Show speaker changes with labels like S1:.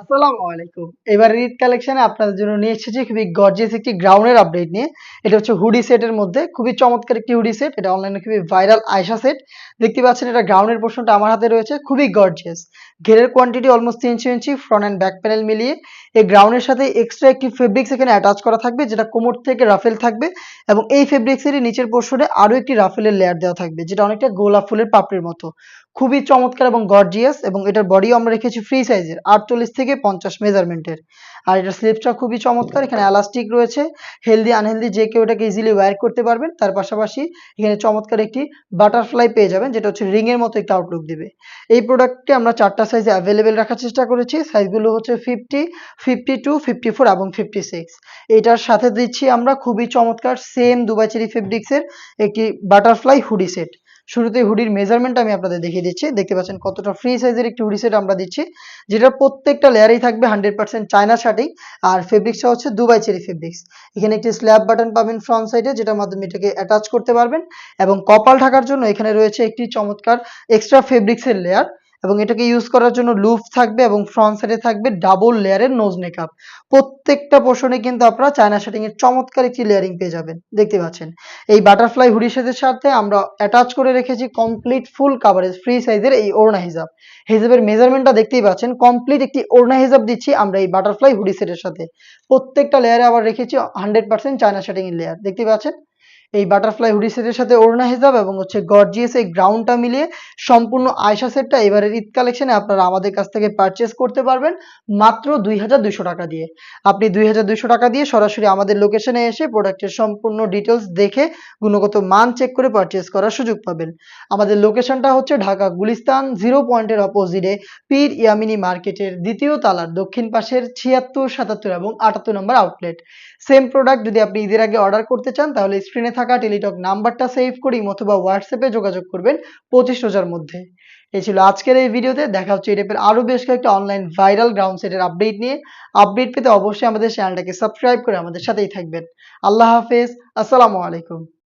S1: আসসালামু আলাইকুম। এবারের ঈদ কালেকশনে আপনাদের জন্য নিয়ে এসেছি খুবই গর্জিয়াস একটি গ্রাউন্ডের আপডেট নিয়ে। এটা হচ্ছে হুডি সেটের মধ্যে খুবই চমৎকার একটি হুডি সেট। এটা অনলাইনে খুবই ভাইরাল আয়শা সেট। দেখতে পাচ্ছেন এটা গ্রাউন্ডের পোরশনটা আমার হাতে রয়েছে। খুবই গর্জিয়াস। ঘেরের quantity almost ৩০০ inch front and back panel মিলিয়ে। এই গ্রাউন্ডের সাথে এক্সট্রা একটি ফেব্রিক্স এখানে অ্যাটাচ করা থাকবে যেটা কোমর থেকে রাফেল থাকবে এবং এই ফেব্রিক্সেরই নিচের পোরশনে আরো একটি রাফেলের লেয়ার দেওয়া থাকবে যেটা অনেকটা গোলাপ ফুলের পাপড়ির মতো। খুবই চমৎকার এবং গর্জিয়াস এবং এটার বডিও আমরা রেখেছি ফ্রি সাইজের ৪৮ থেকে ৫০ মেজারমেন্টের। আর এটার স্লিপসটা খুবই চমৎকার। এখানে এলাস্টিক রয়েছে। হেলদি আনহেলদি যে কেউ এটাকে ইজিলি ওয়্যার করতে পারবেন। তার পাশাপাশি এখানে চমৎকার একটি বাটারফ্লাই পেয়ে যাবেন যেটা হচ্ছে রিং এর মতো একটা আউটলুক দিবে। এই প্রোডাক্টটি আমরা ৪ টা সাইজে অ্যাভেলেবেল রাখার চেষ্টা করেছি। সাইজগুলো হচ্ছে 50, 52, 54 এবং 56। এটার সাথে দিচ্ছি আমরা খুবই চমৎকার সেম দুবাই চেরি ফেব্রিক্সের একটি বাটারফ্লাই হুডি সেট। শুরুতেই হুডির মেজারমেন্ট আমি আপনাদের দেখিয়ে দিচ্ছি। দেখতে পাচ্ছেন কতটা ফ্রি সাইজের একটি হুডি সেট আমরা দিচ্ছি। যেটার প্রত্যেকটা লেয়ারেই থাকবে 100% চায়না শাটিং আর ফেব্রিক্সটা হচ্ছে দুবাই চেরি ফেব্রিক্স। এখানে একটি স্ল্যাব বাটন পাবেন ফ্রন্ট সাইডে যেটার মাধ্যমে এটাকে অ্যাটাচ করতে পারবেন এবং কপাল ঢাকার জন্য এখানে রয়েছে একটি চমৎকার এক্সট্রা ফেব্রিক্সের লেয়ার এবং এটাকে ইউজ করার জন্য লুপ থাকবে এবং ফ্রন্ট সাইডে থাকবে ডাবল লেয়ারের নোজ মেকআপ। প্রত্যেকটা পোর্শনে কিন্তু আপনারা চায়না শাটিং এর চমৎকার একটি লেয়ারিং পেয়ে যাবেন। দেখতে পাচ্ছেন। এই বাটারফ্লাই হুডি সেটের সাথে আমরা অ্যাটাচ করে রেখেছি কমপ্লিট ফুল কাভারেজ ফ্রি সাইজের এই ওড়না হিজাব। হিজাবের মেজারমেন্টটা দেখতেই পাচ্ছেন কমপ্লিট একটি ওড়না হিজাব দিচ্ছি আমরা এই বাটারফ্লাই হুডি সেটের সাথে। প্রত্যেকটা লেয়ারে আবার রেখেছি 100% চায়না শাটিং এর লেয়ার। দেখতে পাচ্ছেন? এই বাটারফ্লাই হুডি সেটের সাথে ওড়না হিজাব এবং হচ্ছে গর্জিয়াস এই গ্রাউন্ডটা মিলিয়ে সম্পূর্ণ আয়শা সেটটা এবারের ঈদ কালেকশনে আপনারা আমাদের কাছ থেকে পারচেজ করতে পারবেন মাত্র ২,২০০ টাকা দিয়ে। আপনি ২,২০০ টাকা দিয়ে সরাসরি আমাদের লোকেশনে এসে প্রোডাক্টের সম্পূর্ণ ডিটেইলস দেখে গুণগত মান চেক করে পারচেজ করার সুযোগ পাবেন। আমাদের লোকেশনটা হচ্ছে ঢাকা গুলিস্তান 0 পয়েন্টের অপোজিটে পীর ইয়ামিনী মার্কেটের ২য় তলার দক্ষিণ পাশের ৭৬, ৭৭ এবং ৭৮ নম্বর আউটলেট। সেম প্রোডাক্ট যদি আপনি ঈদের আগে অর্ডার করতে চান তাহলে স্ক্রিনে থাকা টেলিটক নাম্বারটা সেভ করে ইমো অথবা হোয়াটসঅ্যাপে যোগাযোগ করবেন ২৫ রোজার মধ্যে। এই ছিল আজকের এই ভিডিওতে। দেখা হচ্ছে এই টাইপের আরো বেশ কয়েকটা অনলাইন ভাইরাল গ্রাউন্ড সেটের আপডেট নিয়ে। আপডেট পেতে অবশ্যই আমাদের চ্যানেলটাকে সাবস্ক্রাইব করে আমাদের সাথেই থাকবেন। আল্লাহ হাফেজ। আসসালামু আলাইকুম।